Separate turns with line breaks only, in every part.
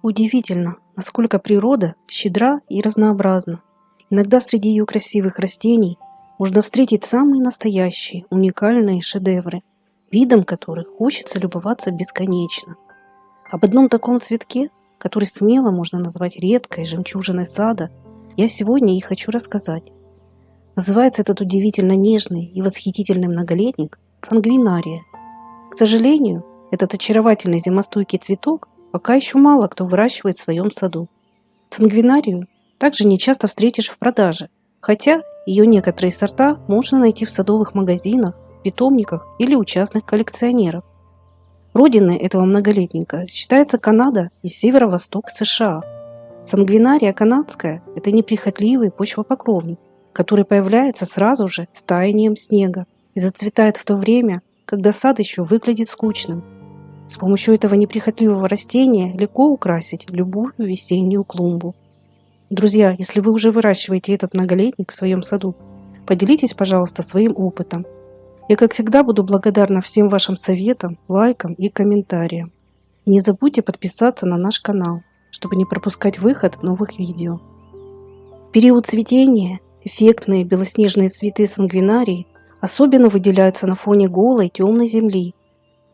Удивительно, насколько природа щедра и разнообразна. Иногда среди ее красивых растений можно встретить самые настоящие, уникальные шедевры, видом которых хочется любоваться бесконечно. Об одном таком цветке, который смело можно назвать редкой жемчужиной сада, я сегодня и хочу рассказать. Называется этот удивительно нежный и восхитительный многолетник сангвинария. К сожалению, этот очаровательный зимостойкий цветок пока еще мало кто выращивает в своем саду. Сангвинарию также не часто встретишь в продаже, хотя ее некоторые сорта можно найти в садовых магазинах, питомниках или у частных коллекционеров. Родиной этого многолетника считается Канада и северо-восток США. Сангвинария канадская – это неприхотливый почвопокровник, который появляется сразу же с таянием снега и зацветает в то время, когда сад еще выглядит скучным. С помощью этого неприхотливого растения легко украсить любую весеннюю клумбу. Друзья, если вы уже выращиваете этот многолетник в своем саду, поделитесь, пожалуйста, своим опытом. Я, как всегда, буду благодарна всем вашим советам, лайкам и комментариям. Не забудьте подписаться на наш канал, чтобы не пропускать выход новых видео. В период цветения эффектные белоснежные цветы сангвинарии особенно выделяются на фоне голой темной земли.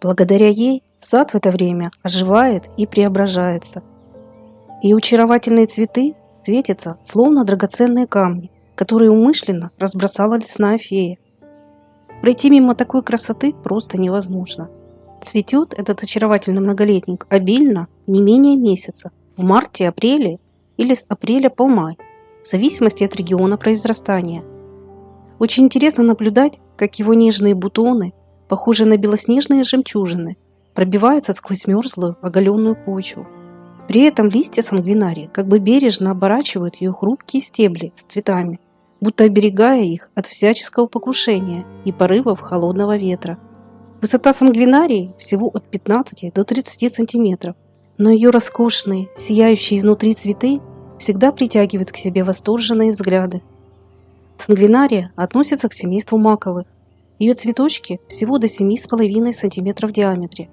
Благодаря ей сад в это время оживает и преображается. Ее очаровательные цветы светятся, словно драгоценные камни, которые умышленно разбросала лесная фея. Пройти мимо такой красоты просто невозможно. Цветет этот очаровательный многолетник обильно не менее месяца, в марте-апреле или с апреля по май, в зависимости от региона произрастания. Очень интересно наблюдать, как его нежные бутоны, похожие на белоснежные жемчужины, пробиваются сквозь мерзлую оголенную почву. При этом листья сангвинарии как бы бережно оборачивают ее хрупкие стебли с цветами, будто оберегая их от всяческого покушения и порывов холодного ветра. Высота сангвинарии всего от 15 до 30 сантиметров, но ее роскошные, сияющие изнутри цветы всегда притягивают к себе восторженные взгляды. Сангвинария относится к семейству маковых. Ее цветочки всего до 7,5 см в диаметре.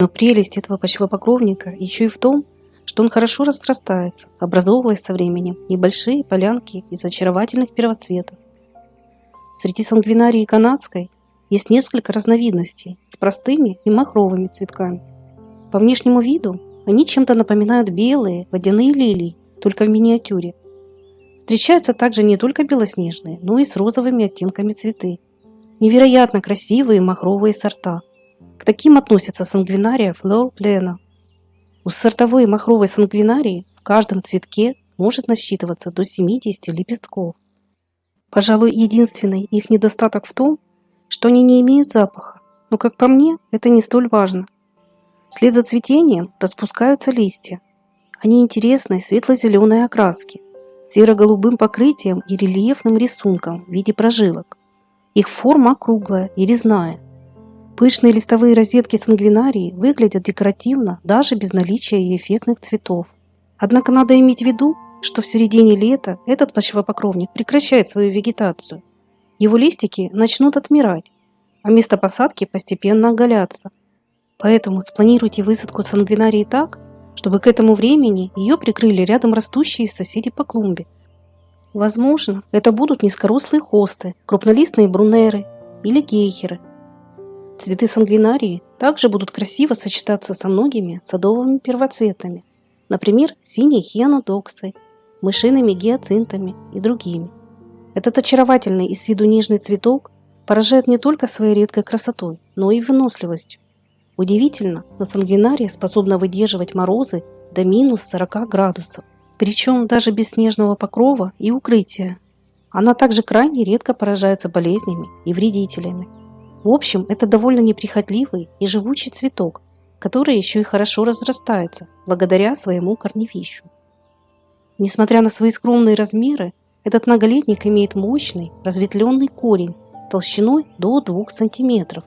Но прелесть этого почвопокровника еще и в том, что он хорошо разрастается, образовывая со временем небольшие полянки из очаровательных первоцветов. Среди сангвинарии канадской есть несколько разновидностей с простыми и махровыми цветками. По внешнему виду они чем-то напоминают белые водяные лилии, только в миниатюре. Встречаются также не только белоснежные, но и с розовыми оттенками цветы. Невероятно красивые махровые сорта. К таким относятся сангвинария Фло Плена. У сортовой махровой сангвинарии в каждом цветке может насчитываться до 70 лепестков. Пожалуй, единственный их недостаток в том, что они не имеют запаха, но, как по мне, это не столь важно. Вслед за цветением распускаются листья. Они интересной светло-зеленой окраски, с серо-голубым покрытием и рельефным рисунком в виде прожилок. Их форма округлая и резная. Пышные листовые розетки сангвинарии выглядят декоративно даже без наличия ее эффектных цветов. Однако надо иметь в виду, что в середине лета этот почвопокровник прекращает свою вегетацию. Его листики начнут отмирать, а место посадки постепенно оголяться. Поэтому спланируйте высадку сангвинарии так, чтобы к этому времени ее прикрыли рядом растущие соседи по клумбе. Возможно, это будут низкорослые хосты, крупнолистные брунеры или гейхеры. Цветы сангвинарии также будут красиво сочетаться со многими садовыми первоцветами, например, синей хианодоксой, мышиными гиацинтами и другими. Этот очаровательный и с виду нежный цветок поражает не только своей редкой красотой, но и выносливостью. Удивительно, но сангвинария способна выдерживать морозы до минус 40 градусов, причем даже без снежного покрова и укрытия. Она также крайне редко поражается болезнями и вредителями. В общем, это довольно неприхотливый и живучий цветок, который еще и хорошо разрастается благодаря своему корневищу. Несмотря на свои скромные размеры, этот многолетник имеет мощный, разветвленный корень толщиной до 2 см.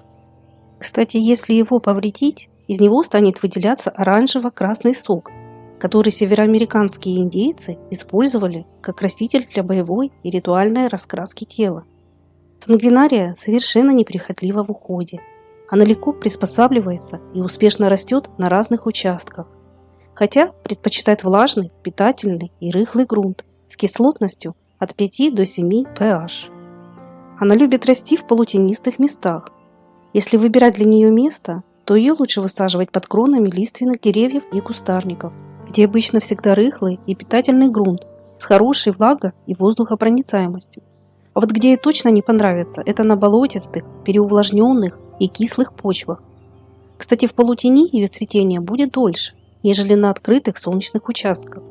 Кстати, если его повредить, из него станет выделяться оранжево-красный сок, который североамериканские индейцы использовали как краситель для боевой и ритуальной раскраски тела. Сангвинария совершенно неприхотлива в уходе. Она легко приспосабливается и успешно растет на разных участках. хотя предпочитает влажный, питательный и рыхлый грунт с кислотностью от 5 до 7 pH. Она любит расти в полутенистых местах. Если выбирать для нее место, то ее лучше высаживать под кронами лиственных деревьев и кустарников, где обычно всегда рыхлый и питательный грунт с хорошей влого- и воздухопроницаемостью. А вот где ей точно не понравится, это на болотистых, переувлажненных и кислых почвах. Кстати, в полутени ее цветение будет дольше, нежели на открытых солнечных участках.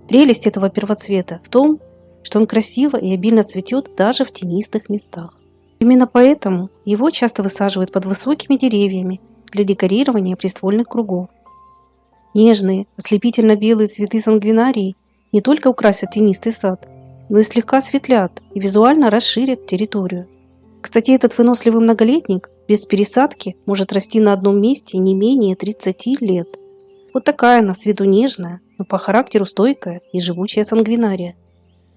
Прелесть этого первоцвета в том, что он красиво и обильно цветет даже в тенистых местах. Именно поэтому его часто высаживают под высокими деревьями для декорирования приствольных кругов. Нежные, ослепительно-белые цветы сангвинарии не только украсят тенистый сад, но и слегка осветлят и визуально расширят территорию. Кстати, этот выносливый многолетник без пересадки может расти на одном месте не менее 30 лет. Вот такая она с виду нежная, но по характеру стойкая и живучая сангвинария.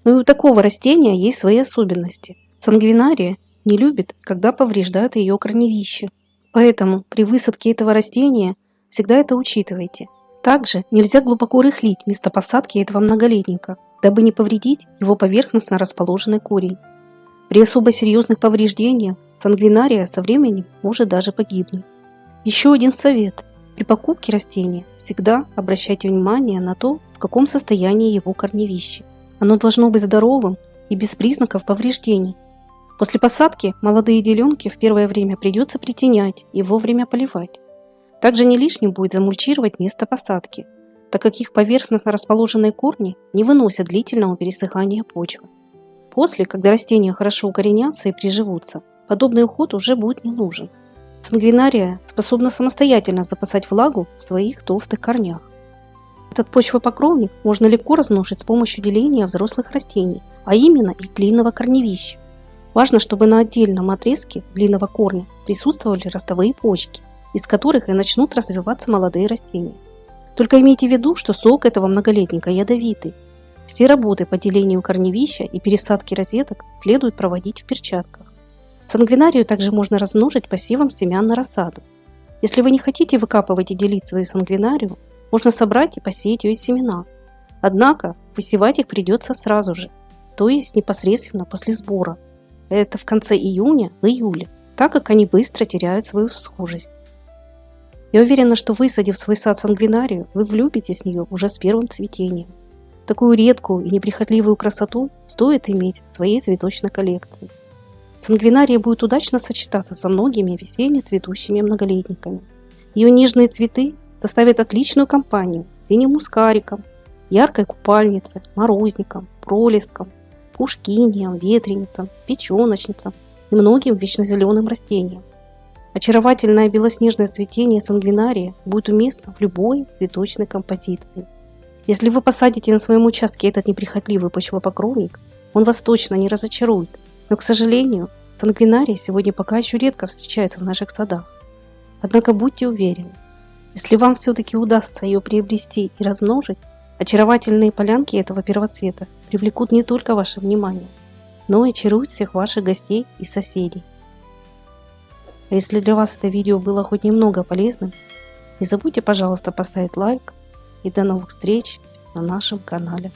Но и у такого растения есть свои особенности. Сангвинария не любит, когда повреждают ее корневище. Поэтому при высадке этого растения всегда это учитывайте. Также нельзя глубоко рыхлить место посадки этого многолетника, дабы не повредить его поверхностно расположенный корень. При особо серьезных повреждениях сангвинария со временем может даже погибнуть. Еще один совет. При покупке растения всегда обращайте внимание на то, в каком состоянии его корневище. Оно должно быть здоровым и без признаков повреждений. После посадки молодые деленки в первое время придется притенять и вовремя поливать. Также не лишним будет замульчировать место посадки, так как их поверхностно расположенные корни не выносят длительного пересыхания почвы. После, когда растения хорошо укоренятся и приживутся, подобный уход уже будет не нужен. Сангвинария способна самостоятельно запасать влагу в своих толстых корнях. Этот почвопокровник можно легко размножить с помощью деления взрослых растений, а именно их длинного корневища. Важно, чтобы на отдельном отрезке длинного корня присутствовали ростовые почки, из которых и начнут развиваться молодые растения. Только имейте в виду, что сок этого многолетника ядовитый. Все работы по делению корневища и пересадке розеток следует проводить в перчатках. Сангвинарию также можно размножить посевом семян на рассаду. Если вы не хотите выкапывать и делить свою сангвинарию, можно собрать и посеять ее из семена. Однако высевать их придется сразу же, то есть непосредственно после сбора. Это в конце июня, в июле, так как они быстро теряют свою схожесть. Я уверена, что высадив в свой сад сангвинарию, вы влюбитесь в нее уже с первым цветением. Такую редкую и неприхотливую красоту стоит иметь в своей цветочной коллекции. Сангвинария будет удачно сочетаться со многими весенне цветущими многолетниками. Ее нежные цветы составят отличную компанию синим мускариком, яркой купальнице, морозником, пролеском, пушкинием, ветреницам, печеночницам и многим вечно зеленым растениям. Очаровательное белоснежное цветение сангвинария будет уместно в любой цветочной композиции. Если вы посадите на своем участке этот неприхотливый почвопокровник, он вас точно не разочарует. Но, к сожалению, сангвинария сегодня пока еще редко встречается в наших садах. Однако будьте уверены, если вам все-таки удастся ее приобрести и размножить, очаровательные полянки этого первоцвета привлекут не только ваше внимание, но и очаруют всех ваших гостей и соседей. А если для вас это видео было хоть немного полезным, не забудьте, пожалуйста, поставить лайк, и до новых встреч на нашем канале.